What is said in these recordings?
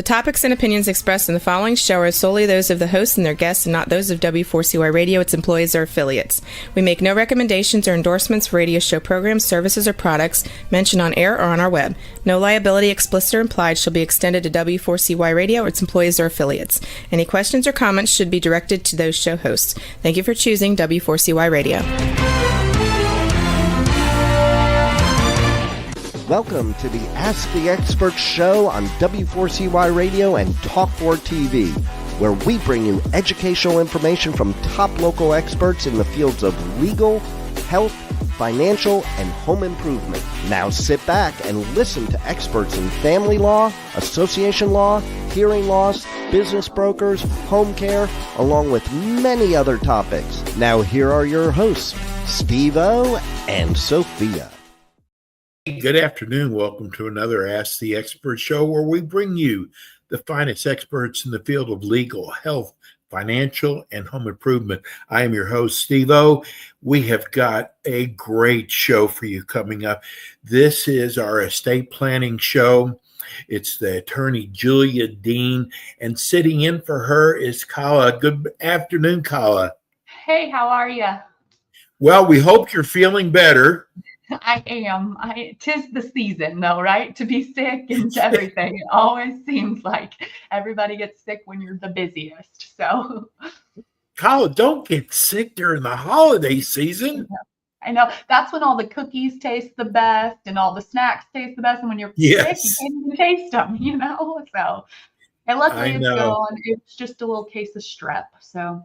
The topics and opinions expressed in the following show are solely those of the hosts and their guests and not those of W4CY Radio, its employees, or affiliates. We make no recommendations or endorsements for radio show programs, services, or products mentioned on air or on our web. No liability, explicit or implied, shall be extended to W4CY Radio or its employees or affiliates. Any questions or comments should be directed to those show hosts. Thank you for choosing W4CY Radio. Welcome to the Ask the Expert show on W4CY Radio and Talk4 TV, where we bring you educational information from top local experts in the fields of legal, health, financial, and home improvement. Now sit back and listen to experts in family law, association law, hearing loss, business brokers, home care, along with many other topics. Now here are your hosts, Steve-O and Sophia. Good afternoon. Welcome to another Ask the Expert show where we bring you the finest experts in the field of legal, health, financial, and home improvement. I am your host, Steve-O. We have got a great show for you coming up. This is our estate planning show. It's the attorney, Julia Dean, and sitting in for her is Kala. Good afternoon, Kala. Hey, how are you? Well, we hope you're feeling better. I am. 'Tis the season, though, right? To be sick and everything. It always seems like everybody gets sick when you're the busiest. So, Kala, don't get sick during the holiday season. I know that's when all the cookies taste the best and all the snacks taste the best. And when you're sick, you can't even taste them, So, and luckily it's gone. It's just a little case of strep. So,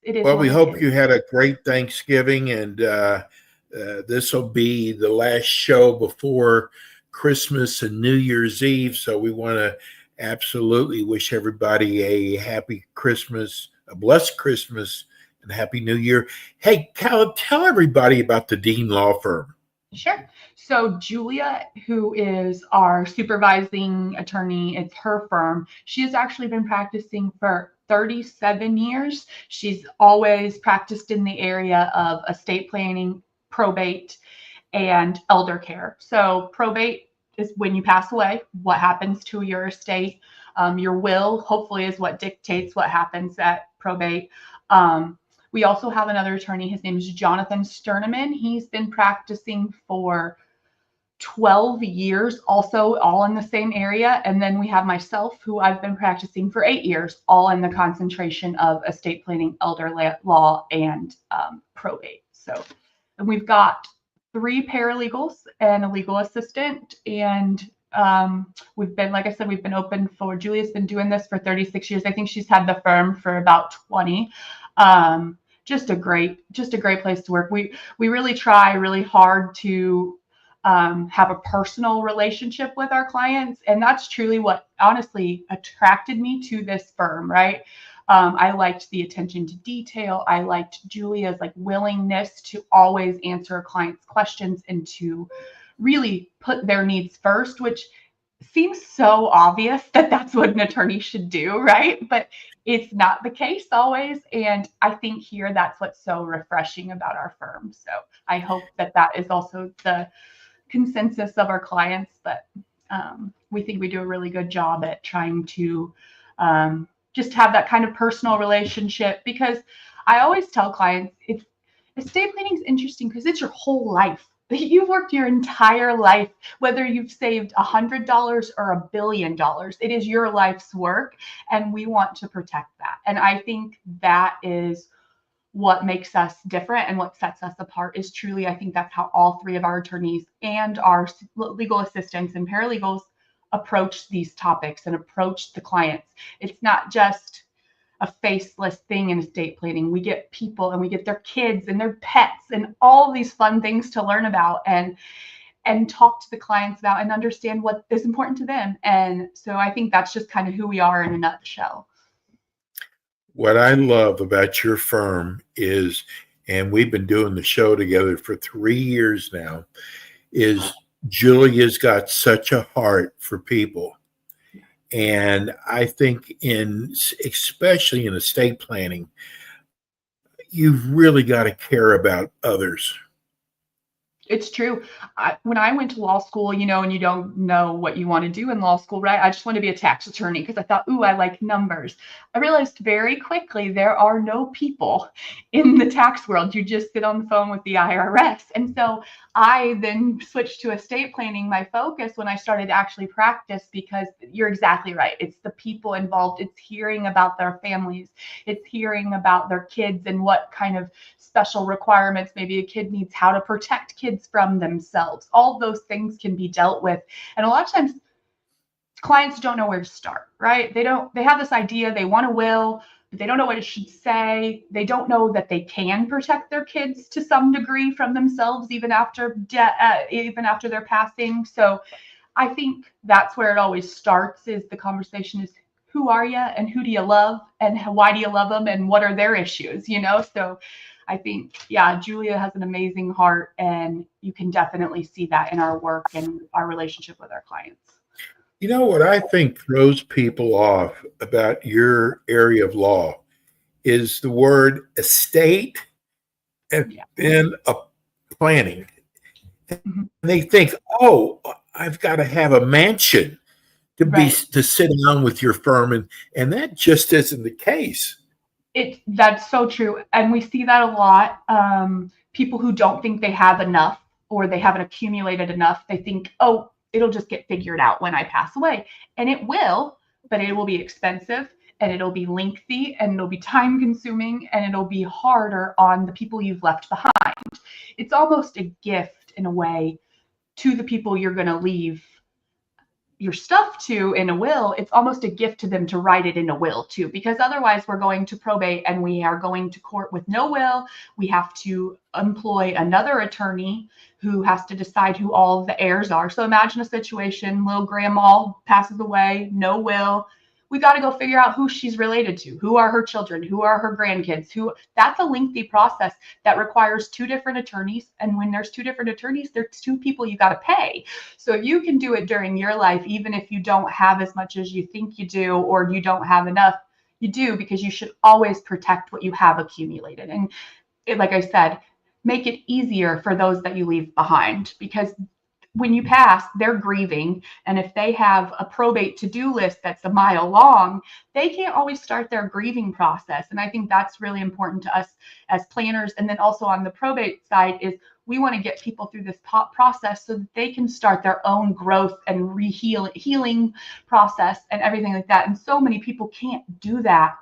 it is. Well, we hope you had a great Thanksgiving, and this will be the last show before Christmas and New Year's Eve. So we want to absolutely wish everybody a happy Christmas, a blessed Christmas, and Happy New Year. Hey, Cal, tell everybody about the Dean Law Firm. Sure. So Julia, who is our supervising attorney, it's her firm. She has actually been practicing for 37 years. She's always practiced in the area of estate planning, probate, and elder care. So probate is when you pass away, what happens to your estate. Your will, hopefully, is what dictates what happens at probate. We also have another attorney. His name is Jonathan Sterneman. He's been practicing for 12 years, also all in the same area. And then we have myself, who I've been practicing for 8 years, all in the concentration of estate planning, elder law, and probate. And we've got 3 paralegals and a legal assistant. And we've been, like I said, we've been open for, Julia's been doing this for 36 years. I think she's had the firm for about 20. Just a great place to work. We really try really hard to have a personal relationship with our clients. And that's truly what honestly attracted me to this firm, right? I liked the attention to detail. I liked Julia's willingness to always answer a client's questions and to really put their needs first, which seems so obvious that that's what an attorney should do, right? But it's not the case always. And I think here that's what's so refreshing about our firm. So I hope that is also the consensus of our clients, that we think we do a really good job at trying to just have that kind of personal relationship, because I always tell clients, estate planning is interesting because it's your whole life. You've worked your entire life, whether you've saved $100 or $1 billion. It is your life's work, and we want to protect that. And I think that is what makes us different and what sets us apart. Is truly, I think that's how all 3 of our attorneys and our legal assistants and paralegals approach these topics and approach the clients. It's not just a faceless thing in estate planning. We get people and we get their kids and their pets and all these fun things to learn about and talk to the clients about and understand what is important to them. And so I think that's just kind of who we are in a nutshell. What I love about your firm is, and we've been doing the show together for 3 years now, is Julia's got such a heart for people. And I think especially in estate planning, you've really got to care about others. It's true. When I went to law school, and you don't know what you want to do in law school, right? I just want to be a tax attorney because I thought, ooh, I like numbers. I realized very quickly there are no people in the tax world. You just sit on the phone with the IRS. And so I then switched to estate planning, my focus, when I started to actually practice, because you're exactly right. It's the people involved. It's hearing about their families. It's hearing about their kids and what kind of special requirements maybe a kid needs, how to protect kids from themselves. All those things can be dealt with. And a lot of times clients don't know where to start, right? They have this idea, they want a will, but they don't know what it should say. They don't know that they can protect their kids to some degree from themselves, even after their passing. So I think that's where it always starts, is the conversation is, who are you and who do you love and why do you love them and what are their issues, So I think, yeah, Julia has an amazing heart, and you can definitely see that in our work and our relationship with our clients. You know what I think throws people off about your area of law is the word estate and then a planning. Mm-hmm. And they think, oh, I've got to have a mansion to sit down with your firm, and that just isn't the case. That's so true. And we see that a lot. People who don't think they have enough, or they haven't accumulated enough, they think, oh, it'll just get figured out when I pass away. And it will, but it will be expensive, and it'll be lengthy, and it'll be time consuming, and it'll be harder on the people you've left behind. It's almost a gift in a way to the people you're going to leave your stuff to in a will. It's almost a gift to them to write it in a will too, because otherwise we're going to probate and we are going to court with no will. We have to employ another attorney who has to decide who all of the heirs are. So imagine a situation, little grandma passes away, no will. We got to go figure out who she's related to, who are her children, who are her grandkids, that's a lengthy process that requires two different attorneys. And when there's two different attorneys, there's two people you got to pay. So if you can do it during your life, even if you don't have as much as you think you do, or you don't have enough, you do, because you should always protect what you have accumulated. And like I said, make it easier for those that you leave behind, because when you pass, they're grieving. And if they have a probate to-do list that's a mile long, they can't always start their grieving process. And I think that's really important to us as planners. And then also on the probate side is, we want to get people through this process so that they can start their own growth and healing process and everything like that. And so many people can't do that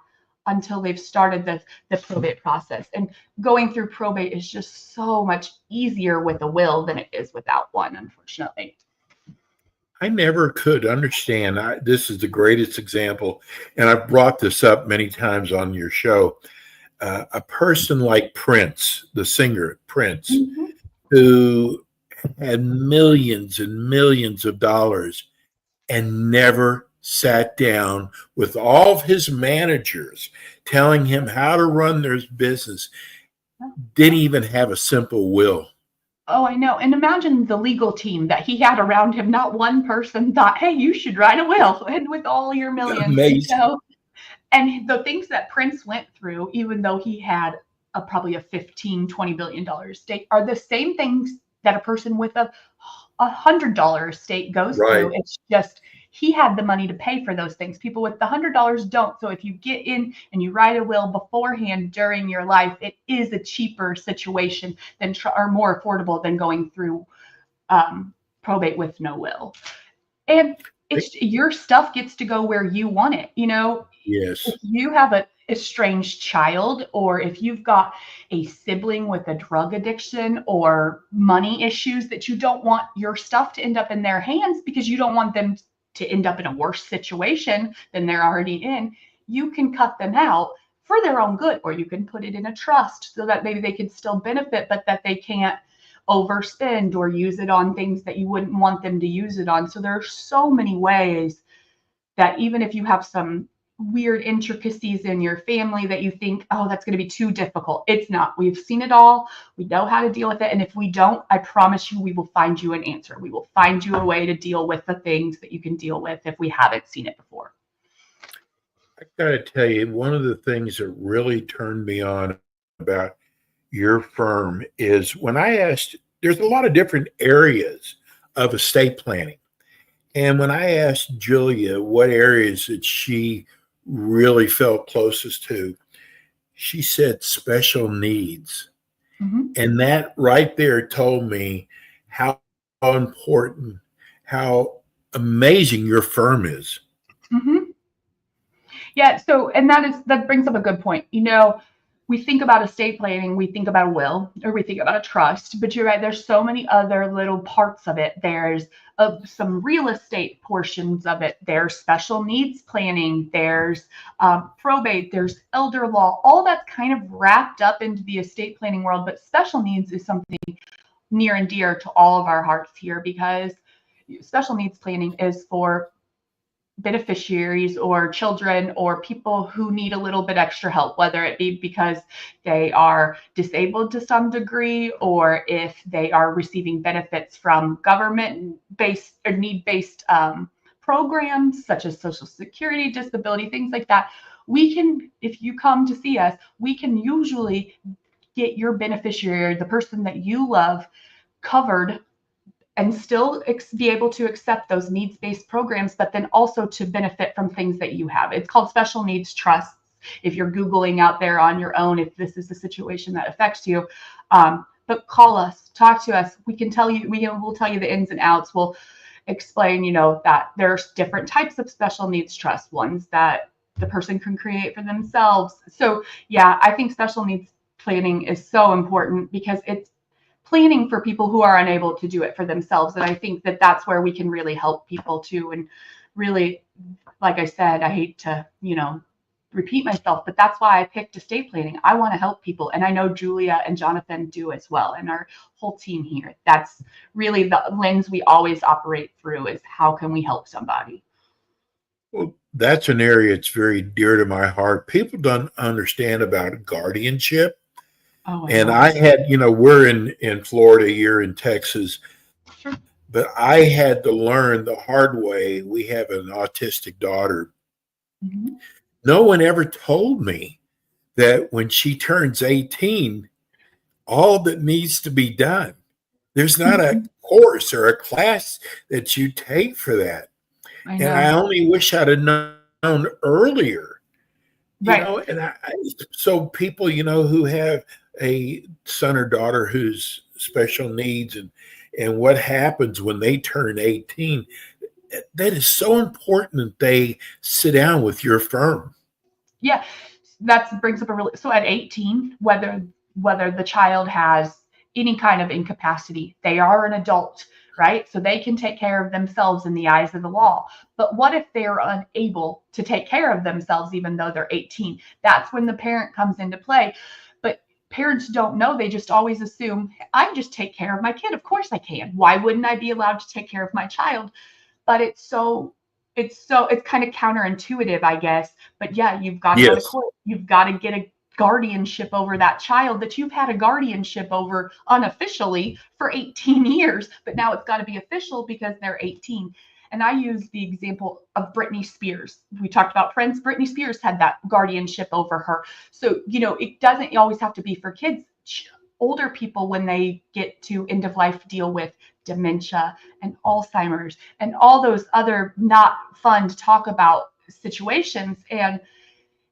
until they've started the probate process. And going through probate is just so much easier with a will than it is without one, unfortunately. I never could understand. This is the greatest example, and I've brought this up many times on your show. A person like Prince, the singer Prince, Mm-hmm. who had millions and millions of dollars and never sat down with all of his managers telling him how to run their business, didn't even have a simple will. Oh, I know. And imagine the legal team that he had around him. Not one person thought, hey, you should write a will, and with all your millions. Amazing. And the things that Prince went through, even though he had probably a $15-20 billion estate, are the same things that a person with a $100 estate goes through. It's just, he had the money to pay for those things. People with the $100 don't. So if you get in and you write a will beforehand during your life, it is a cheaper situation than or more affordable than going through probate with no will. And it's, your stuff gets to go where you want it. Yes. If you have a estranged child, or if you've got a sibling with a drug addiction or money issues that you don't want your stuff to end up in their hands because you don't want them to end up in a worse situation than they're already in, you can cut them out for their own good, or you can put it in a trust so that maybe they can still benefit, but that they can't overspend or use it on things that you wouldn't want them to use it on. So there are so many ways that even if you have some weird intricacies in your family that you think, oh, that's going to be too difficult, it's not. We've seen it all. We know how to deal with it. And if we don't, I promise you, we will find you an answer. We will find you a way to deal with the things that you can deal with if we haven't seen it before. I got to tell you, one of the things that really turned me on about your firm is when I asked there's a lot of different areas of estate planning. And when I asked Julia what areas that she really felt closest to, she said special needs. Mm-hmm. And that right there told me how important, how amazing your firm is. Mm-hmm. Yeah. So, and that brings up a good point. We think about estate planning, we think about a will, or we think about a trust, but you're right. There's so many other little parts of it. There's some real estate portions of it. There's special needs planning. There's probate. There's elder law. All that's kind of wrapped up into the estate planning world. But special needs is something near and dear to all of our hearts here, because special needs planning is for beneficiaries or children or people who need a little bit extra help, whether it be because they are disabled to some degree, or if they are receiving benefits from government-based or need-based programs such as Social Security, disability, things like that. We can, if you come to see us, we can usually get your beneficiary, the person that you love, covered and still be able to accept those needs-based programs, but then also to benefit from things that you have. It's called special needs trusts. If you're Googling out there on your own, if this is the situation that affects you, but call us, talk to us. We can tell you, we'll tell you the ins and outs. We'll explain, that there's different types of special needs trusts, ones that the person can create for themselves. So yeah, I think special needs planning is so important because it's planning for people who are unable to do it for themselves. And I think that that's where we can really help people too. And really, like I said, I hate to, repeat myself, but that's why I picked estate planning. I want to help people. And I know Julia and Jonathan do as well. And our whole team here, that's really the lens we always operate through, is how can we help somebody? Well, that's an area that's very dear to my heart. People don't understand about guardianship. Oh, and I had, we're in Florida, you're in Texas, Sure. But I had to learn the hard way. We have an autistic daughter. Mm-hmm. No one ever told me that when she turns 18, all that needs to be done. There's not a course or a class that you take for that. I know. And I only wish I'd have known earlier. Right. And so people, who have a son or daughter who's special needs, and what happens when they turn 18, that is so important that they sit down with your firm. Yeah, that brings up so at 18, whether the child has any kind of incapacity, they are an adult, right? So they can take care of themselves in the eyes of the law. But what if they're unable to take care of themselves even though they're 18? That's when the parent comes into play. But parents don't know. They just always assume, I just take care of my kid. Of course I can. Why wouldn't I be allowed to take care of my child? But it's kind of counterintuitive, I guess. But yeah, you've got to go to court. You've got to get a guardianship over that child that you've had a guardianship over unofficially for 18 years, but now it's got to be official because they're 18. And I use the example of Britney Spears. We talked about Prince. Britney Spears had that guardianship over her. So, it doesn't always have to be for kids. Older people, when they get to end of life, deal with dementia and Alzheimer's and all those other not fun to talk about situations. And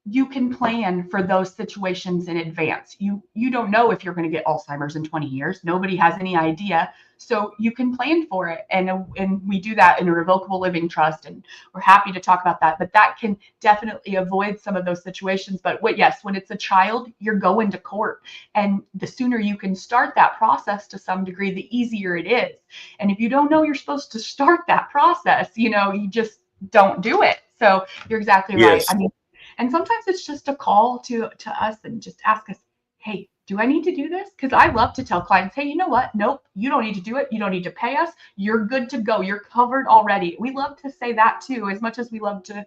you can plan for those situations in advance. You don't know if you're going to get Alzheimer's in 20 years. Nobody has any idea. So you can plan for it. And we do that in a revocable living trust. And we're happy to talk about that. But that can definitely avoid some of those situations. But yes, when it's a child, you're going to court. And the sooner you can start that process to some degree, the easier it is. And if you don't know you're supposed to start that process, you just don't do it. So you're exactly right. Yes. I mean, and sometimes it's just a call to us and just ask us, hey, do I need to do this? Because I love to tell clients, hey, you know what? Nope, you don't need to do it. You don't need to pay us. You're good to go. You're covered already. We love to say that too, as much as we love to,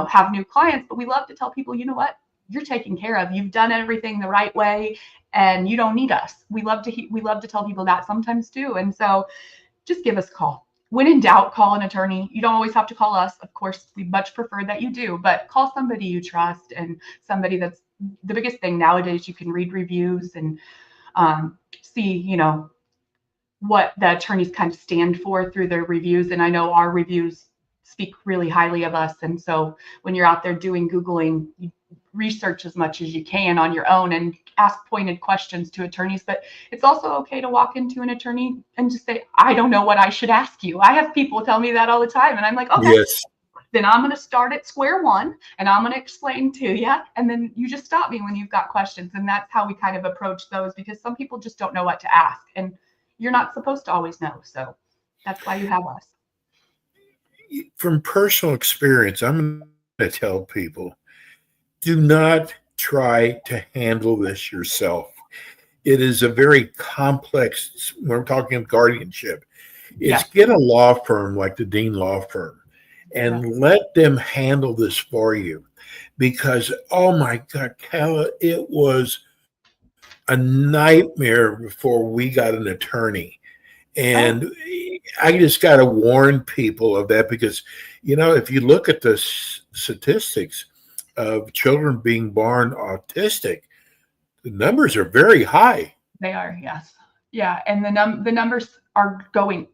have new clients, but we love to tell people, you know what? You're taken care of. You've done everything the right way and you don't need us. We love to tell people that sometimes too. And so just give us a call. When in doubt, call an attorney. You don't always have to call us. Of course, we much prefer that you do, but call somebody you trust and somebody that's the biggest thing nowadays. You can read reviews and see, what the attorneys kind of stand for through their reviews. And I know our reviews speak really highly of us. And so when you're out there doing Googling, you research as much as you can on your own and ask pointed questions to attorneys. But it's also okay to walk into an attorney and just say, I don't know what I should ask you. I have people tell me that all the time. And I'm like, okay, Yes. then I'm going to start at square one and I'm going to explain to you. And then you just stop me when you've got questions. And that's how we kind of approach those, because some people just don't know what to ask. And you're not supposed to always know. So that's why you have us. From personal experience, I'm going to tell people, do not try to handle this yourself. It is a very complex, when we're talking guardianship, is get a law firm like the Dean Law Firm and let them handle this for you. Because, oh my God, Kayla, it was a nightmare before we got an attorney. And I just got to warn people of that, because, you know, if you look at the statistics of children being born autistic, the numbers are very high. They are, yes. Yeah. And the numbers are going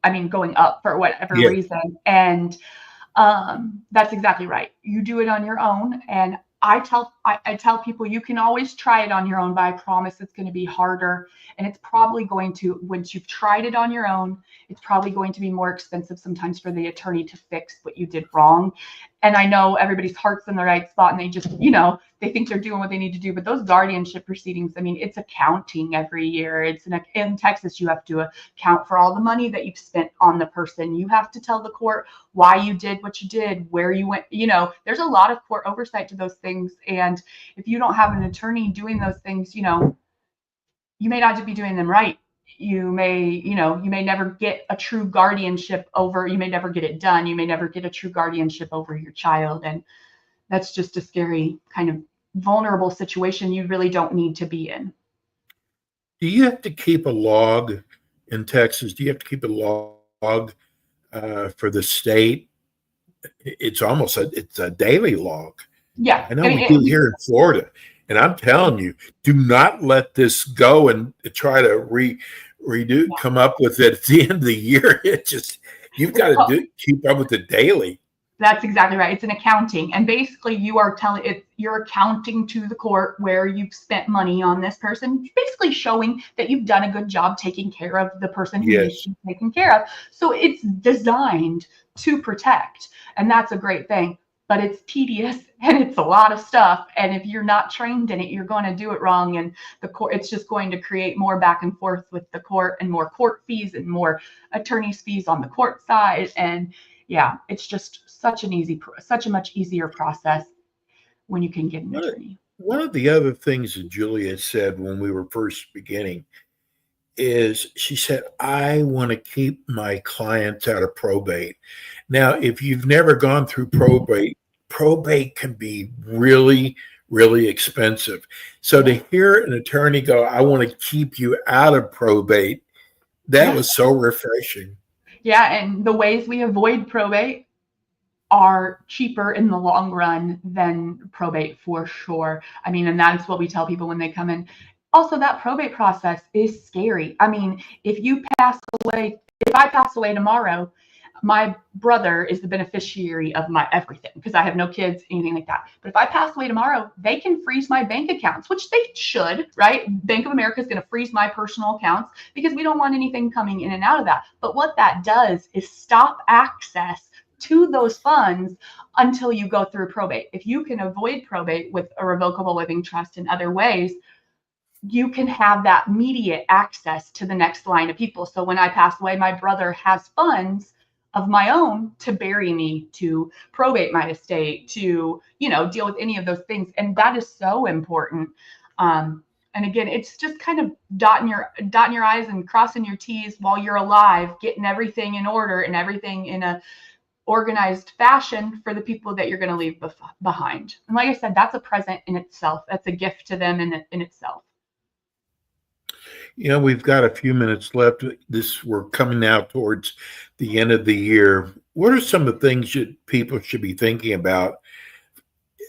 up for whatever reason. And that's exactly right. You do it on your own. And I tell people you can always try it on your own, but I promise it's going to be harder. And it's probably going to, once you've tried it on your own, it's probably going to be more expensive sometimes for the attorney to fix what you did wrong. And I know everybody's heart's in the right spot and they just, you know, they think they're doing what they need to do. But those guardianship proceedings, I mean, it's accounting every year. In Texas, you have to account for all the money that you've spent on the person. You have to tell the court why you did what you did, where you went. You know, there's a lot of court oversight to those things. And if you don't have an attorney doing those things, you know, you may not be doing them right. You may never get a true guardianship over, you may never get it done. You may never get a true guardianship over your child. And that's just a scary kind of vulnerable situation you really don't need to be in. Do you have to keep a log in Texas? Do you have to keep a log for the state? It's almost it's a daily log. Yeah. I know we do here in Florida. And I'm telling you, do not let this go and try to redo, come up with it at the end of the year. It just, you've got to keep up with it daily. That's exactly right. It's an accounting. And basically you're accounting to the court where you've spent money on this person, basically showing that you've done a good job taking care of the person who needs to be taken care of. So it's designed to protect. And that's a great thing. But it's tedious and it's a lot of stuff. And if you're not trained in it, you're going to do it wrong. And the court, it's just going to create more back and forth with the court and more court fees and more attorney's fees on the court side. And yeah, it's just such a much easier process when you can get an attorney. One of the other things that Julia said when we were first beginning is she said, I want to keep my clients out of probate. Now, if you've never gone through probate can be really, really expensive. So to hear an attorney go, I want to keep you out of probate, that was so refreshing. Yeah, and the ways we avoid probate are cheaper in the long run than probate for sure. I mean, and that's what we tell people when they come in. Also, that probate process is scary. I mean, if I pass away tomorrow, my brother is the beneficiary of my everything because I have no kids, anything like that. But if I pass away tomorrow, they can freeze my bank accounts, which they should, right? Bank of America is going to freeze my personal accounts because we don't want anything coming in and out of that. But what that does is stop access to those funds until you go through probate. If you can avoid probate with a revocable living trust and other ways, you can have that immediate access to the next line of people. So when I pass away, my brother has funds of my own to bury me, to probate my estate, to, deal with any of those things. And that is so important. And again, it's just kind of dotting your I's and crossing your T's while you're alive, getting everything in order and everything in a organized fashion for the people that you're going to leave behind. And like I said, that's a present in itself. That's a gift to them in itself. We've got a few minutes left. We're coming now towards the end of the year. What are some of the things that people should be thinking about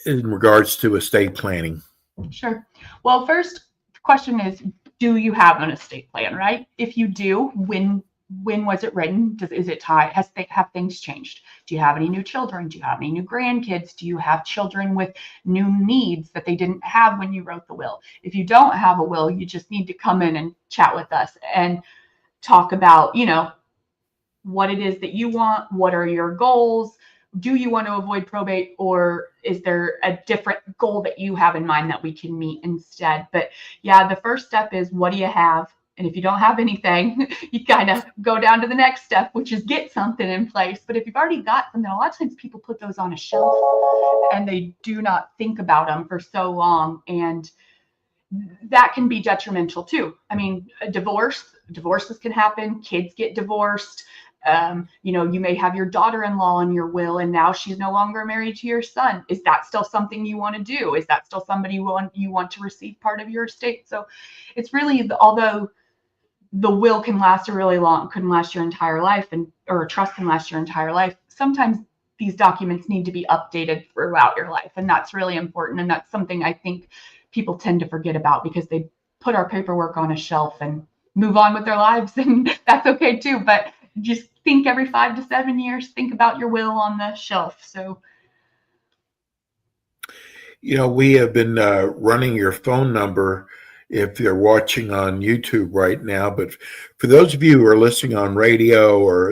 in regards to estate planning? Sure. Well, first question is, do you have an estate plan, right? If you do, when when was it written? Is it tied? Have things changed? Do you have any new children? Do you have any new grandkids? Do you have children with new needs that they didn't have when you wrote the will? If you don't have a will, you just need to come in and chat with us and talk about, what it is that you want. What are your goals? Do you want to avoid probate, or is there a different goal that you have in mind that we can meet instead? But yeah, the first step is, what do you have? And if you don't have anything, you kind of go down to the next step, which is get something in place. But if you've already got something, a lot of times people put those on a shelf and they do not think about them for so long. And that can be detrimental too. I mean, divorces can happen. Kids get divorced. You may have your daughter-in-law in your will, and now she's no longer married to your son. Is that still something you want to do? Is that still somebody you want to receive part of your estate? So it's really, although the will can last couldn't last your entire life, or a trust can last your entire life, sometimes these documents need to be updated throughout your life. And that's really important. And that's something I think people tend to forget about, because they put our paperwork on a shelf and move on with their lives. And that's okay too. But just think every 5 to 7 years, think about your will on the shelf. So, we have been running your phone number if you're watching on YouTube right now. But for those of you who are listening on radio or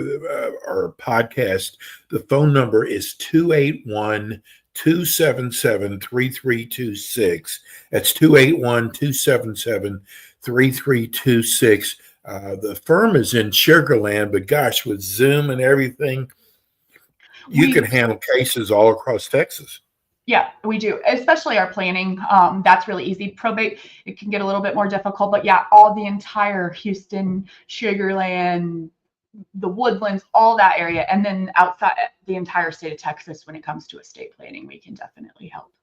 podcast, the phone number is 281-277-3326. That's 281-277-3326. The firm is in Sugar Land, but gosh, with Zoom and everything, you can handle cases all across Texas. Yeah, we do, especially our planning. That's really easy. Probate, it can get a little bit more difficult, but yeah, all the entire Houston, Sugar Land, the Woodlands, all that area, and then outside the entire state of Texas, when it comes to estate planning, we can definitely help.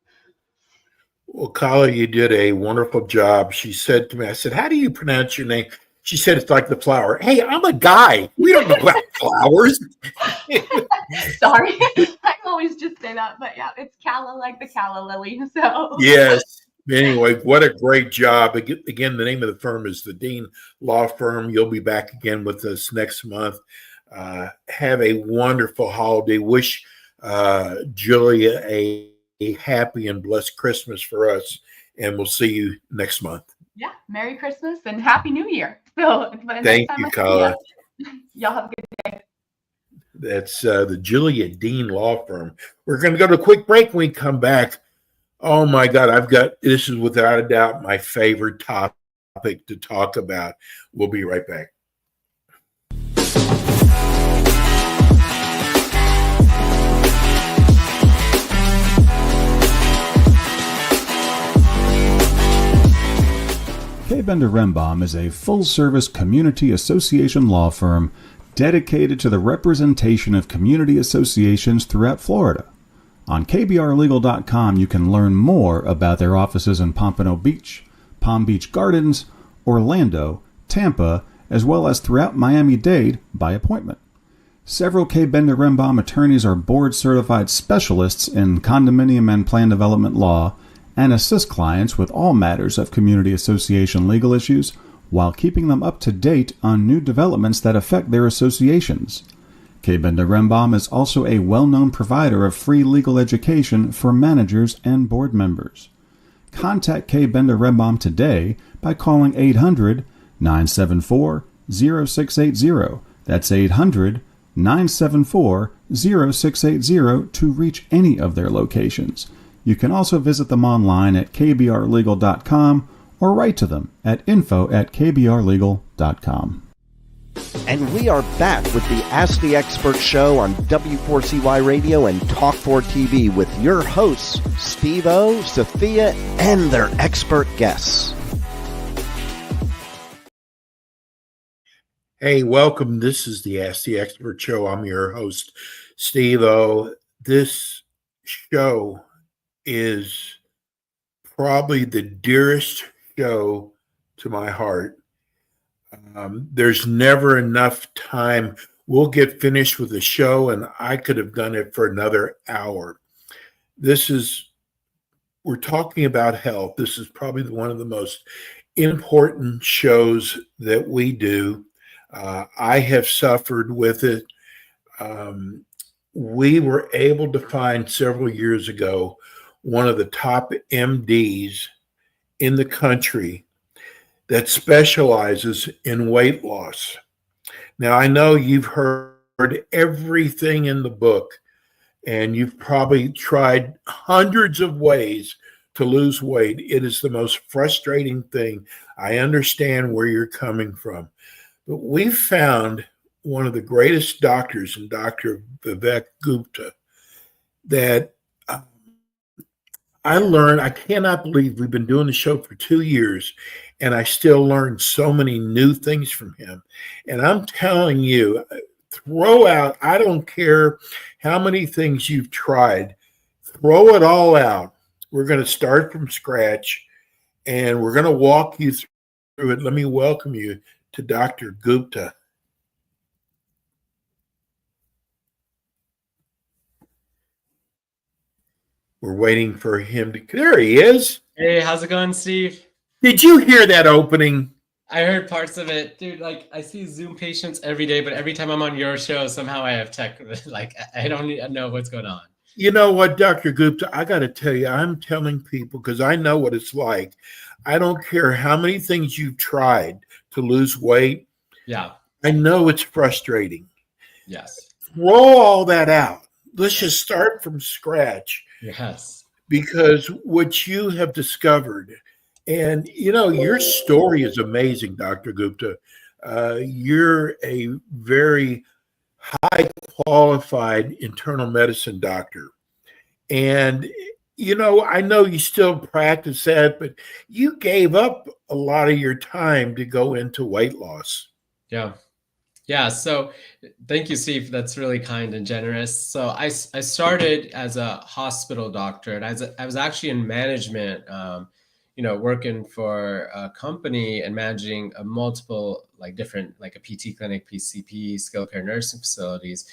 Well, Kala, you did a wonderful job. She said to me, I said, how do you pronounce your name? She said, it's like the flower. Hey, I'm a guy. We don't know about flowers. Sorry. I always just say that. But yeah, it's calla, like the calla lily. So yes. Anyway, what a great job. Again, the name of the firm is the Dean Law Firm. You'll be back again with us next month. Have a wonderful holiday. Wish Julia a happy and blessed Christmas for us. And we'll see you next month. Yeah. Merry Christmas and Happy New Year. So thank you, Kala. Y'all have a good day. That's the Julia Dean Law Firm. We're going to go to a quick break. When we come back, oh my God, this is without a doubt my favorite topic to talk about. We'll be right back. K. Bender Rembaum is a full-service community association law firm dedicated to the representation of community associations throughout Florida. On kbrlegal.com, you can learn more about their offices in Pompano Beach, Palm Beach Gardens, Orlando, Tampa, as well as throughout Miami-Dade by appointment. Several K. Bender Rembaum attorneys are board-certified specialists in condominium and plan development law and assist clients with all matters of community association legal issues while keeping them up to date on new developments that affect their associations. K. Bender Rembaum is also a well-known provider of free legal education for managers and board members. Contact K. Bender Rembaum today by calling 800-974-0680. That's 800-974-0680 to reach any of their locations. You can also visit them online at kbrlegal.com or write to them at info@kbrlegal.com. And we are back with the Ask the Expert show on W4CY Radio and Talk4 TV with your hosts, Steve-O, Sophia, and their expert guests. Hey, welcome. This is the Ask the Expert show. I'm your host, Steve-O. This show is probably the dearest show to my heart. There's never enough time. We'll get finished with the show, and I could have done it for another hour. We're talking about health. This is probably one of the most important shows that we do. I have suffered with it. We were able to find several years ago one of the top MDs in the country that specializes in weight loss. Now, I know you've heard everything in the book, and you've probably tried hundreds of ways to lose weight. It is the most frustrating thing. I understand where you're coming from. But we found one of the greatest doctors, and Dr. Vivek Gupta, that I cannot believe we've been doing the show for 2 years, and I still learn so many new things from him. And I'm telling you, throw out, I don't care how many things you've tried, throw it all out. We're going to start from scratch, and we're going to walk you through it. Let me welcome you to Dr. Gupta. We're waiting for him to. There he is. Hey, how's it going, Steve? Did you hear that opening? I heard parts of it. Dude, like, I see Zoom patients every day, but every time I'm on your show, somehow I have tech. Like, I don't know what's going on. You know what, Dr. Gupta, I got to tell you, I'm telling people because I know what it's like. I don't care how many things you've tried to lose weight. Yeah. I know it's frustrating. Yes. Throw all that out. Let's just start from scratch. Yes. Because what you have discovered, and you know, your story is amazing, Dr. Gupta. You're a very high qualified internal medicine doctor. And, you know, I know you still practice that, but you gave up a lot of your time to go into weight loss. Yeah. Yeah. So thank you, Steve. That's really kind and generous. So I started as a hospital doctor, and I was actually in management, working for a company and managing a multiple, like different, like a PT clinic, PCP, skilled care nursing facilities.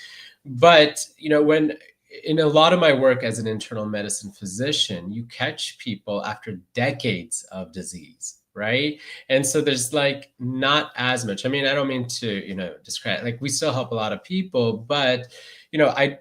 But, when in a lot of my work as an internal medicine physician, you catch people after decades of disease. Right. And so there's like not as much. I mean, I don't mean to, discredit, like we still help a lot of people, but, I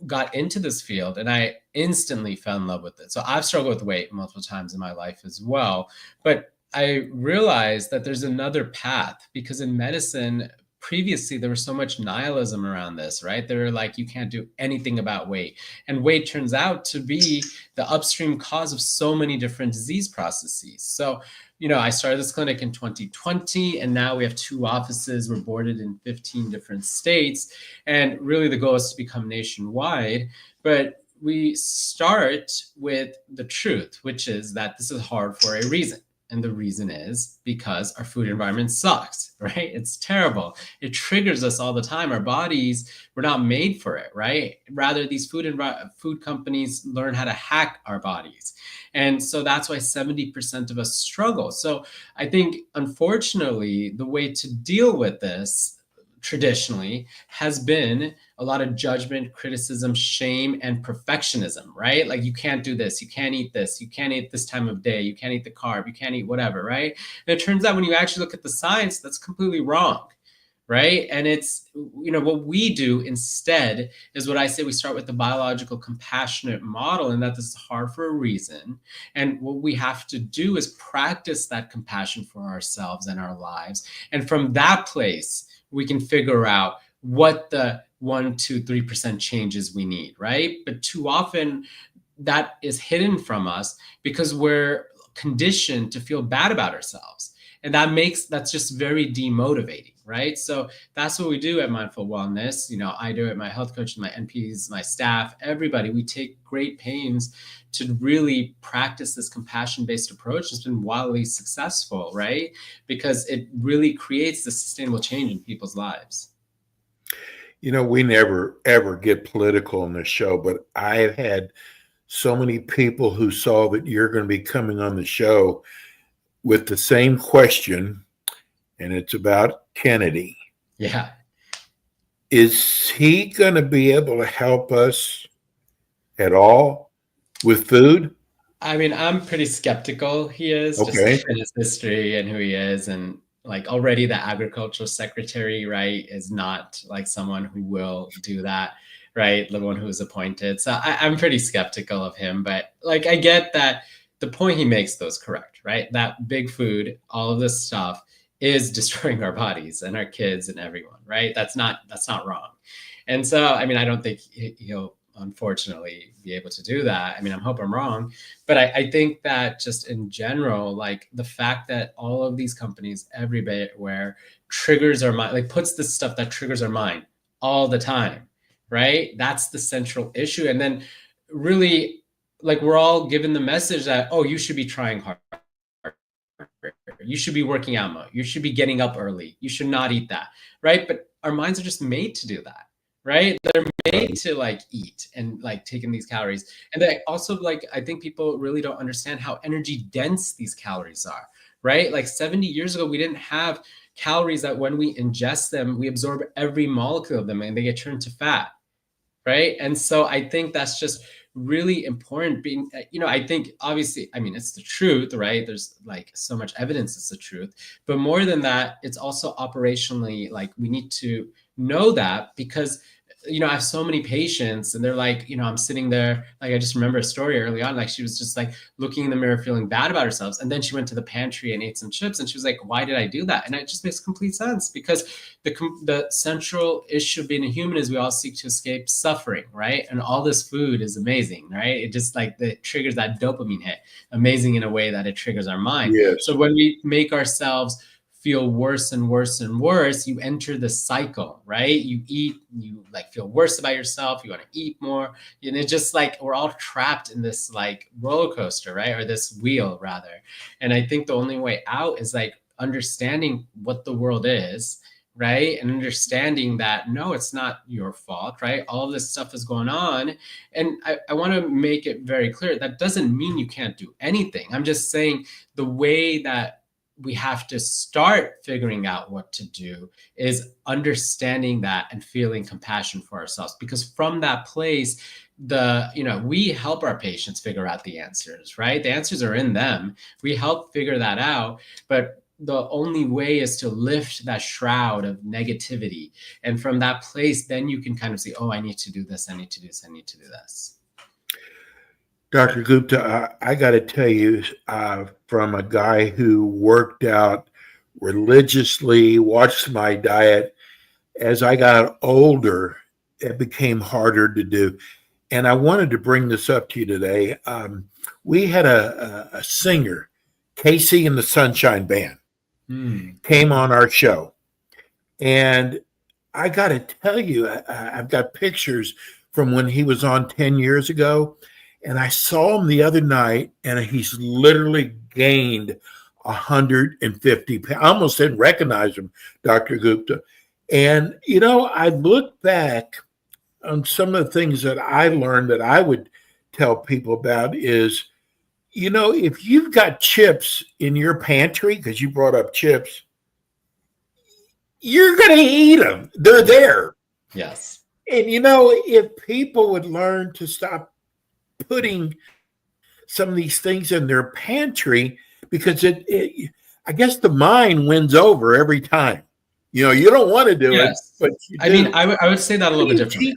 got into this field and I instantly fell in love with it. So I've struggled with weight multiple times in my life as well. But I realized that there's another path, because in medicine, previously there was so much nihilism around this, right? They were like, you can't do anything about weight. And weight turns out to be the upstream cause of so many different disease processes. So, I started this clinic in 2020, and now we have 2 offices. We're boarded in 15 different states. And really the goal is to become nationwide. But we start with the truth, which is that this is hard for a reason. And the reason is because our food environment sucks, right? It's terrible. It triggers us all the time. Our bodies were not made for it, right? Rather, these food companies learn how to hack our bodies. And so that's why 70% of us struggle. So I think, unfortunately, the way to deal with this traditionally has been a lot of judgment, criticism, shame, and perfectionism, right? Like, you can't do this, you can't eat this, you can't eat this time of day, you can't eat the carb, you can't eat whatever, right? And it turns out when you actually look at the science, that's completely wrong, right? And it's, what we do instead is what I say, we start with the biological compassionate model, and that this is hard for a reason. And what we have to do is practice that compassion for ourselves and our lives. And from that place, we can figure out what the 1, 2, 3% changes we need, right? But too often that is hidden from us because we're conditioned to feel bad about ourselves. And that's just very demotivating, right? So that's what we do at Mindful Wellness. I do it, my health coach, my NPs, my staff, everybody. We take great pains to really practice this compassion-based approach. It's been wildly successful, right? Because it really creates the sustainable change in people's lives. We never, ever get political on this show, but I've had so many people who saw that you're going to be coming on the show with the same question, and it's about Kennedy. Yeah. Is he going to be able to help us at all with food? I mean, I'm pretty skeptical he is, okay, just in his history and who he is. And like already the agricultural secretary, right, is not like someone who will do that, right? The one who was appointed. So I'm pretty skeptical of him, but like I get that the point he makes though is correct, right? That big food, all of this stuff is destroying our bodies and our kids and everyone, right? That's not wrong. And so, I mean, I don't think he'll unfortunately be able to do that. I mean, I hope I'm wrong, but I think that just in general, like the fact that all of these companies everywhere triggers our mind, like puts the stuff that triggers our mind all the time, right? That's the central issue. And then really, like we're all given the message that, oh, you should be trying hard. You should be working out more. You should be getting up early. You should not eat that, right? But our minds are just made to do that, right? They're made to like eat and like take in these calories. And then also like, I think people really don't understand how energy dense these calories are, right? Like 70 years ago, we didn't have calories that when we ingest them, we absorb every molecule of them and they get turned to fat, right? And so I think that's just really important being, you know, I think obviously, I mean, it's the truth, right? There's like so much evidence it's the truth, but more than that, it's also operationally, like we need to know that because, you know, I have so many patients and they're like, you know, I'm sitting there, like, I just remember a story early on, like she was just like looking in the mirror, feeling bad about herself. And then she went to the pantry and ate some chips and she was like, why did I do that? And it just makes complete sense because the central issue of being a human is we all seek to escape suffering, right? And all this food is amazing, right? It just like it triggers that dopamine hit, amazing in a way that it triggers our mind. Yes. So when we make ourselves feel worse and worse and worse, you enter the cycle, right? You eat, you like feel worse about yourself, you want to eat more. And it's just like we're all trapped in this like roller coaster, right? Or this wheel rather. And I think the only way out is like understanding what the world is, right? And understanding that no, it's not your fault, right? All this stuff is going on. And I want to make it very clear that doesn't mean you can't do anything. I'm just saying the way that we have to start figuring out what to do is understanding that and feeling compassion for ourselves, because from that place, we help our patients figure out the answers, right? The answers are in them. We help figure that out, but the only way is to lift that shroud of negativity. And from that place, then you can kind of say, oh, I need to do this. I need to do this. I need to do this. Dr. Gupta, I got to tell you, from a guy who worked out religiously, watched my diet, as I got older, it became harder to do. And I wanted to bring this up to you today. We had a singer, Casey and the Sunshine Band, came on our show. And I got to tell you, I've got pictures from when he was on 10 years ago. And I saw him the other night, and he's literally gained 150 pounds. I almost didn't recognize him, Dr. Gupta. And, you know, I look back on some of the things that I learned that I would tell people about is, you know, if you've got chips in your pantry, because you brought up chips, you're going to eat them. They're there. Yes. And, you know, if people would learn to stop putting some of these things in their pantry, because I guess the mind wins over every time. You know, you don't want to do it, but you do. I mean, I would say that a little bit differently.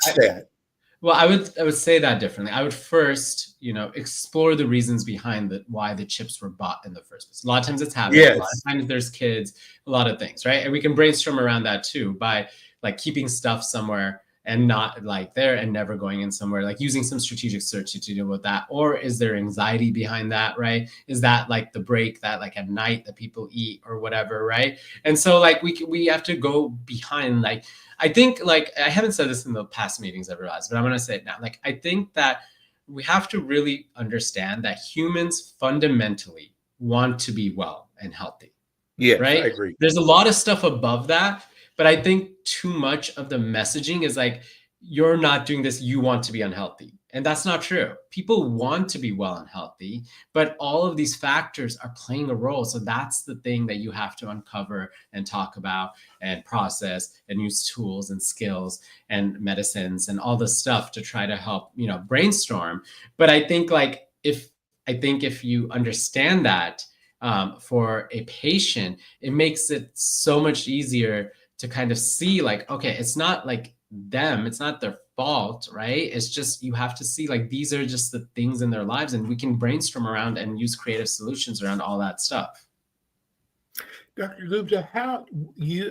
Well, I would say that differently. I would first, you know, explore the reasons behind why the chips were bought in the first place. A lot of times it's habit. Yes. A lot of times there's kids, a lot of things, right? And we can brainstorm around that too by like keeping stuff somewhere and not like there and never going in somewhere, like using some strategic search to deal with that. Or is there anxiety behind that, right? Is that like the break that like at night that people eat or whatever, right? And so like we have to go behind, like, I think like, I haven't said this in the past meetings I've realized, but I'm gonna say it now. Like, I think that we have to really understand that humans fundamentally want to be well and healthy. Yeah, right? I agree. There's a lot of stuff above that, but I think too much of the messaging is like, you're not doing this, you want to be unhealthy. And that's not true. People want to be well and healthy, but all of these factors are playing a role. So that's the thing that you have to uncover and talk about and process and use tools and skills and medicines and all this stuff to try to help, you know, brainstorm. But I think like if you understand that, for a patient, it makes it so much easier to kind of see like, okay, it's not like them, it's not their fault, right? It's just, you have to see like, these are just the things in their lives, and we can brainstorm around and use creative solutions around all that stuff. Dr. Gupta,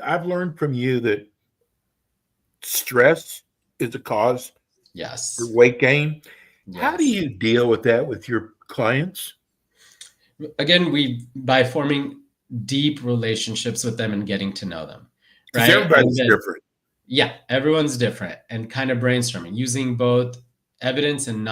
I've learned from you that stress is a cause Yes. for weight gain. Yes. How do you deal with that with your clients? Again, by forming deep relationships with them and getting to know them, right? Because everybody's different. Yeah, everyone's different, and kind of brainstorming, using both evidence and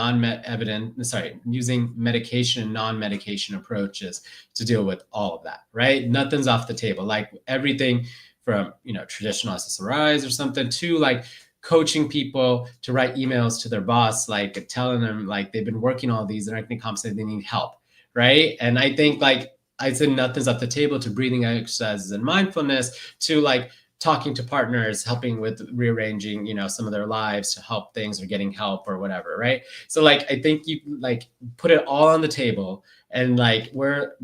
using medication and non-medication approaches to deal with all of that, right? Nothing's off the table. Like everything from, traditional SSRIs or something to like coaching people to write emails to their boss, like telling them like they've been working all these and acne comps and they need help, right? And I think like I said, nothing's off the table, to breathing exercises and mindfulness, to like talking to partners, helping with rearranging, some of their lives to help things, or getting help or whatever, right? So like, I think you like put it all on the table, and like we're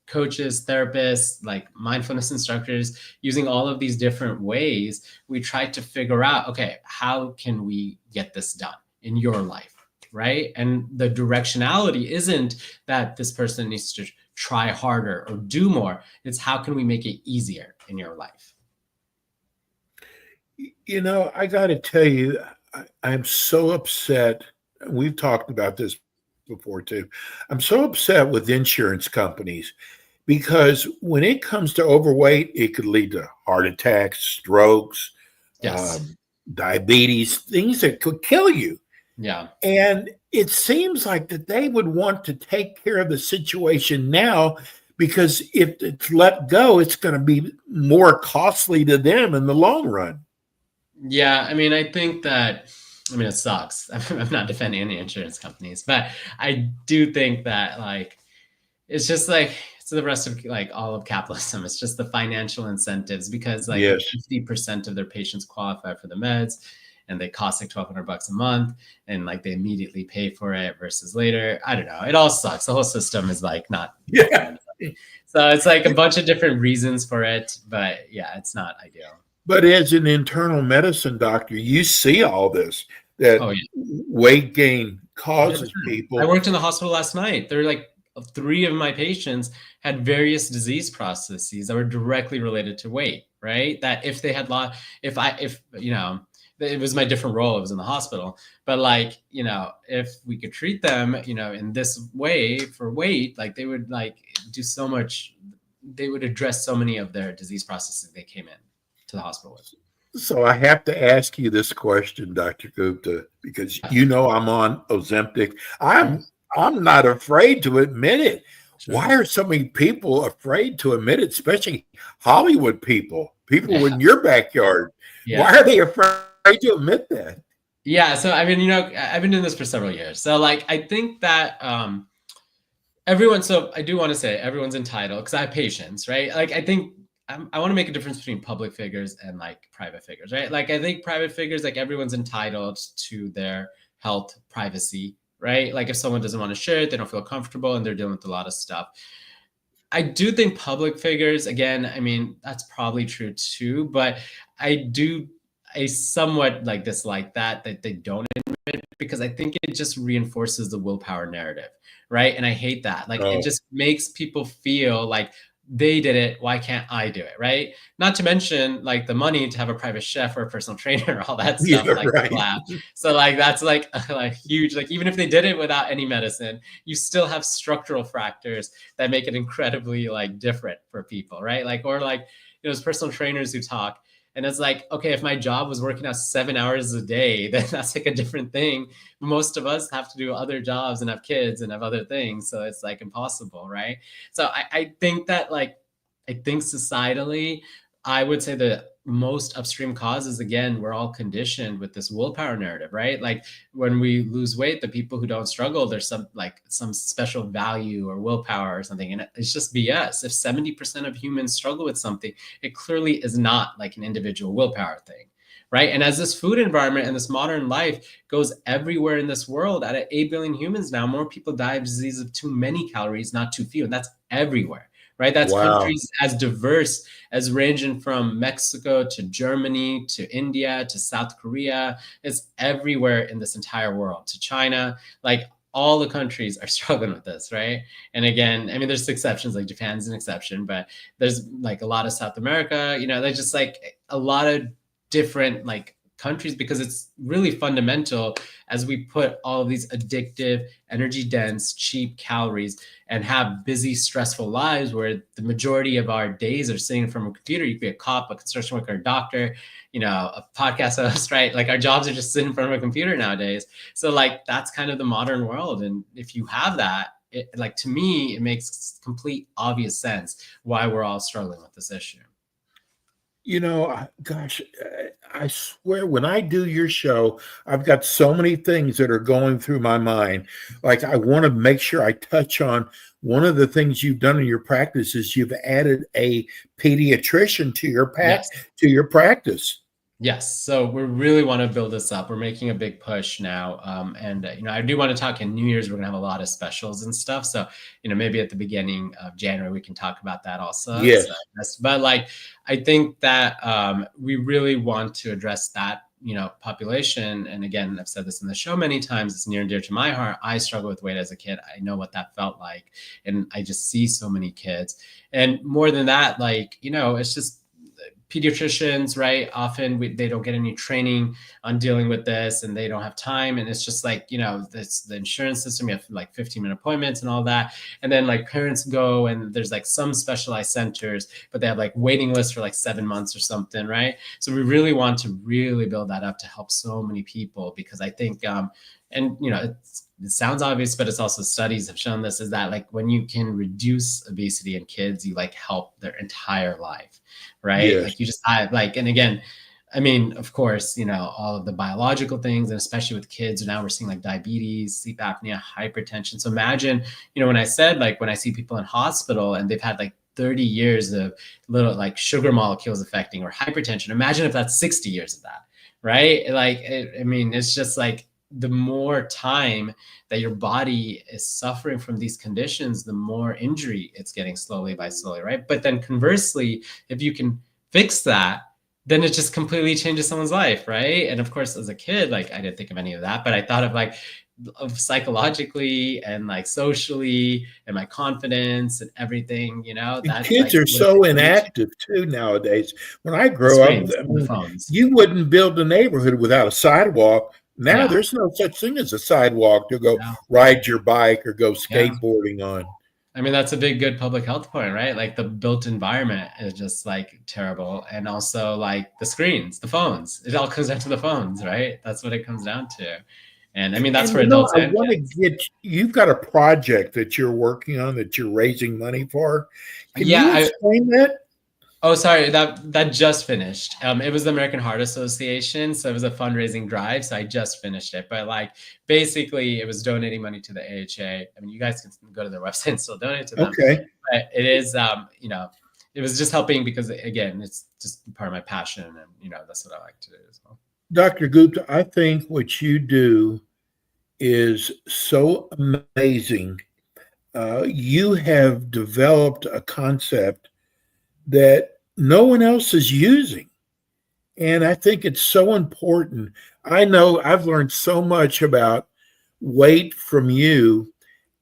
coaches, therapists, like mindfulness instructors, using all of these different ways, we try to figure out, okay, how can we get this done in your life, right? And the directionality isn't that this person needs to try harder or do more. It's how can we make it easier in your life? I got to tell you, I'm so upset. We've talked about this before too. I'm so upset with insurance companies, because when it comes to overweight, it could lead to heart attacks, strokes, Yes. Diabetes, things that could kill you. Yeah. And it seems like that they would want to take care of the situation now, because if it's let go, it's going to be more costly to them in the long run. Yeah. I mean, I think that, it sucks. I'm not defending any insurance companies, but I do think that like, it's just like, it's the rest of like all of capitalism. It's just the financial incentives, because like Yes. 50% of their patients qualify for the meds, and they cost like $1,200 a month, and like they immediately pay for it versus later. I don't know. It all sucks. The whole system is like not. Yeah. So it's like a bunch of different reasons for it, but yeah, it's not ideal. But as an internal medicine doctor, you see all this, that weight gain causes people. I worked in the hospital last night. There were like 3 of my patients had various disease processes that were directly related to weight, right? That if they had it was my different role, it was in the hospital, but like, if we could treat them, in this way for weight, like they would like do so much, they would address so many of their disease processes they came in to the hospital with. So I have to ask you this question, Dr. Gupta, because I'm on Ozempic. I'm not afraid to admit it. Sure. Why are so many people afraid to admit it, especially Hollywood people in your backyard? Yeah. Why are they afraid to admit that? Yeah. So, I've been doing this for several years. So like, I think that so I do want to say everyone's entitled, because I have patients, right? Like, I think I want to make a difference between public figures and like private figures, right? Like, I think private figures, like everyone's entitled to their health privacy, right? Like if someone doesn't want to share it, they don't feel comfortable, and they're dealing with a lot of stuff. I do think public figures, again, that's probably true too, but I somewhat like dislike that they don't admit, because I think it just reinforces the willpower narrative, right? And I hate that. Like It just makes people feel like they did it, why can't I do it, right? Not to mention like the money to have a private chef or a personal trainer, all that stuff. Yeah, like right. Lab. So like that's like huge. Like even if they did it without any medicine, you still have structural factors that make it incredibly like different for people, right? Like, or like there's personal trainers who talk, and it's like, okay, if my job was working out 7 hours a day, then that's like a different thing. Most of us have to do other jobs and have kids and have other things. So it's like impossible, right? So I think that I think societally, I would say the most upstream causes, again, we're all conditioned with this willpower narrative, right? Like when we lose weight, the people who don't struggle, there's some special value or willpower or something. And it's just BS. If 70% of humans struggle with something, it clearly is not like an individual willpower thing, right? And as this food environment and this modern life goes everywhere in this world, at 8 billion humans now, more people die of disease of too many calories, not too few. And that's everywhere, right? That's Wow. countries as diverse as ranging from Mexico to Germany to India to South Korea. It's everywhere in this entire world, to China. Like, all the countries are struggling with this, right? And again, I mean, there's exceptions, like Japan's an exception, but there's like a lot of South America, there's just like a lot of different like countries, because it's really fundamental as we put all of these addictive, energy dense, cheap calories and have busy, stressful lives where the majority of our days are sitting from a computer. You could be a cop, a construction worker, a doctor, a podcast host, right? Like, our jobs are just sitting in front of a computer nowadays. So like, that's kind of the modern world. And if you have that, like, to me, it makes complete obvious sense why we're all struggling with this issue. Gosh, I swear when I do your show, I've got so many things that are going through my mind. Like, I want to make sure I touch on one of the things you've done in your practice is you've added a pediatrician to your to your practice. Yes. So we really want to build this up. We're making a big push now. And I do want to talk in New Year's. We're going to have a lot of specials and stuff. So, maybe at the beginning of January, we can talk about that also. Yes. But like, I think that we really want to address that, population. And again, I've said this in the show many times, it's near and dear to my heart. I struggled with weight as a kid. I know what that felt like. And I just see so many kids. And more than that, like, it's just, pediatricians, right? Often they don't get any training on dealing with this, and they don't have time. And it's just like, this, the insurance system, you have like 15-minute appointments and all that. And then like parents go, and there's like some specialized centers, but they have like waiting lists for like 7 months or something, right? So we really want to really build that up to help so many people, because I think, it sounds obvious, but it's also studies have shown this, is that like, when you can reduce obesity in kids, you like help their entire life, right? Yes. Like, you just like, and again, I mean, of course, all of the biological things, and especially with kids, now we're seeing like diabetes, sleep apnea, hypertension. So imagine, when I said, like, when I see people in hospital and they've had like 30 years of little like sugar molecules affecting, or hypertension, imagine if that's 60 years of that, right? Like, it's just like, the more time that your body is suffering from these conditions, the more injury it's getting slowly, right? But then conversely, if you can fix that, then it just completely changes someone's life, right? And of course, as a kid, like, I didn't think of any of that, but I thought of psychologically and like socially and my confidence and everything, that kids are so inactive too nowadays. When I grew up, you wouldn't build a neighborhood without a sidewalk. Now there's no such thing as a sidewalk to go ride your bike or go skateboarding on. I mean, that's a big, good public health point, right? Like, the built environment is just like terrible. And also like the screens, the phones, it all comes down to the phones, right? That's what it comes down to. And I mean, that's for adults. I want to you've got a project that you're working on that you're raising money for. Can you explain that? Oh, sorry, that just finished. It was the American Heart Association, so it was a fundraising drive. So I just finished it, but like, basically, it was donating money to the AHA. I mean, you guys can go to their website and still donate to them. Okay. But it is, it was just helping because, again, it's just part of my passion, and that's what I like to do as well. Dr. Gupta, I think what you do is so amazing. You have developed a concept that no one else is using. And I think it's so important. I know I've learned so much about weight from you.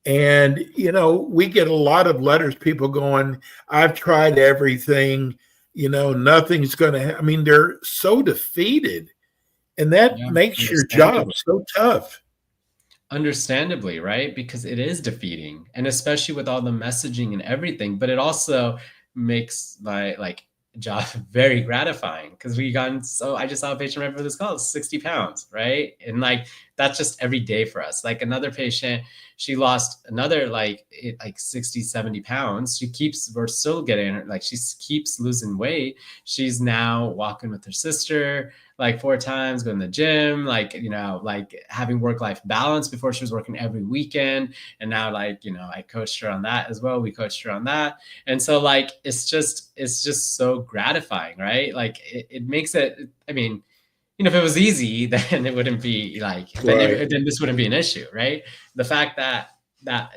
And, we get a lot of letters, people going, I've tried everything, nothing's going to, they're so defeated. And that makes your job so tough. Understandably, right? Because it is defeating, and especially with all the messaging and everything, but it also makes my job very gratifying, because I just saw a patient right before this call, 60 pounds, right? And that's just every day for us. Like, another patient, she lost another 60, 70 pounds. We're still getting her, she keeps losing weight. She's now walking with her sister 4 times, going to the gym, having work-life balance. Before, she was working every weekend. And now, I coached her on that as well. We coached her on that. And so it's just so gratifying, right? It makes it, if it was easy, then it wouldn't be like, then this wouldn't be an issue, right? The fact that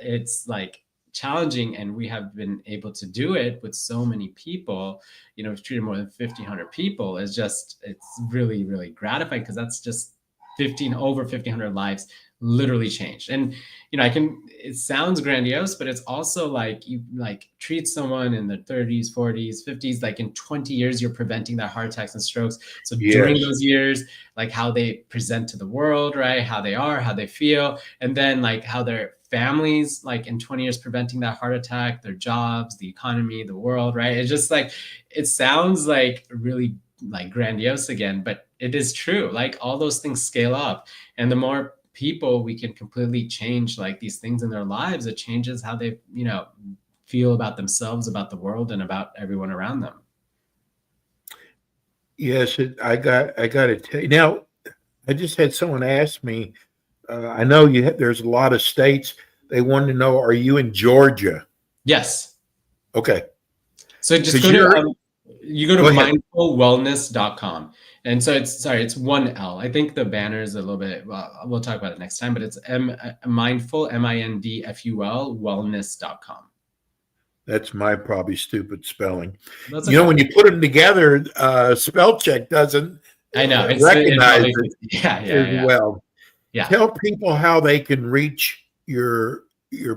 it's like challenging and we have been able to do it with so many people, we've treated more than 1,500 people, it's really, really gratifying, because that's just over 1,500 lives literally changed. And it sounds grandiose, but it's also like you like treat someone in their 30s, 40s, 50s, like in 20 years, you're preventing their heart attacks and strokes. So during those years, like how they present to the world, right? How they are, how they feel, and then like how their families, like in 20 years, preventing that heart attack, their jobs, the economy, the world, right? It's just like, it sounds like really like grandiose again, but it is true. Like all those things scale up, and the more people we can completely change like these things in their lives, it changes how they feel about themselves, about the world, and about everyone around them. Yes, I got to tell you now. I just had someone ask me. I know there's a lot of states. They wanted to know: are you in Georgia? Yes. Okay. So just go to mindfulwellness.com. And so it's one L. I think the banner is a little bit, we'll talk about it next time, but it's mindful, MINDFUL, wellness.com. That's my probably stupid spelling. That's when you put them together, spell check doesn't recognize it well. Yeah. Tell people how they can reach your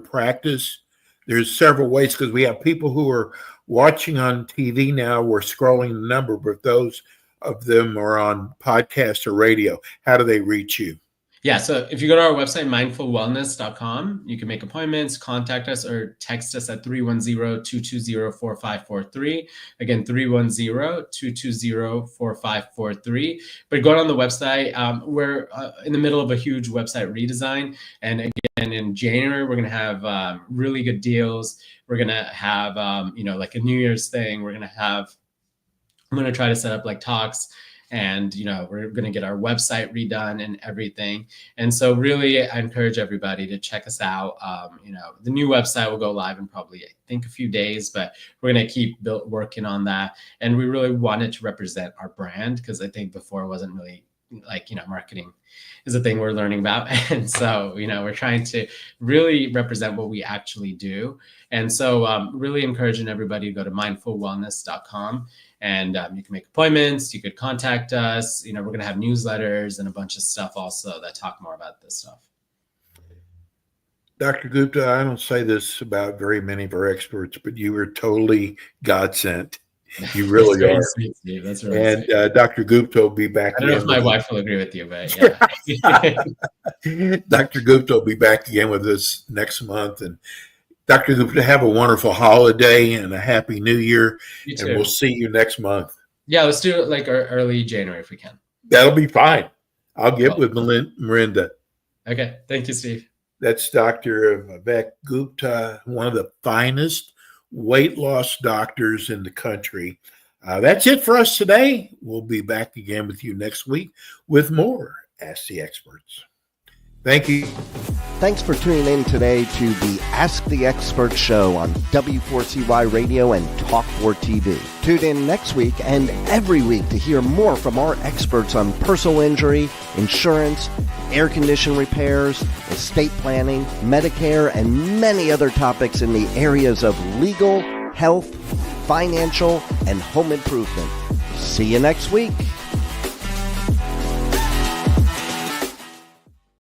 practice. There's several ways, because we have people who are watching on TV now. We're scrolling the number, but those of them are on podcast or radio. How do they reach you? Yeah, so if you go to our website, mindfulwellness.com, you can make appointments, contact us, or text us at 310-220-4543. Again, 310-220-4543. But going on the website, we're in the middle of a huge website redesign. And again, in January, we're going to have really good deals. We're going to have, like a New Year's thing. I'm going to try to set up like talks, and, we're going to get our website redone and everything. And so really, I encourage everybody to check us out. The new website will go live in probably, I think, a few days, but we're going to keep working on that. And we really wanted to represent our brand, because I think before it wasn't really like, marketing is a thing we're learning about. And so, we're trying to really represent what we actually do. And so really encouraging everybody to go to mindfulwellness.com. And you can make appointments. You could contact us. We're going to have newsletters and a bunch of stuff also that talk more about this stuff. Dr. Gupta, I don't say this about very many of our experts, but you are totally God sent. You really are. Sweet, Steve. That's right. And Dr. Gupta will be back. I don't know if my wife will agree with you, but yeah. Dr. Gupta will be back again with us next month. And Dr. Gupta, have a wonderful holiday and a happy new year. You too. And we'll see you next month. Yeah, let's do it like early January if we can. That'll be fine. I'll get with Miranda. Okay. Thank you, Steve. That's Dr. Vivek Gupta, one of the finest weight loss doctors in the country. That's it for us today. We'll be back again with you next week with more Ask the Experts. Thank you. Thanks for tuning in today to the Ask the Experts show on W4CY Radio and Talk4 TV. Tune in next week and every week to hear more from our experts on personal injury, insurance, air condition repairs, estate planning, Medicare, and many other topics in the areas of legal, health, financial, and home improvement. See you next week.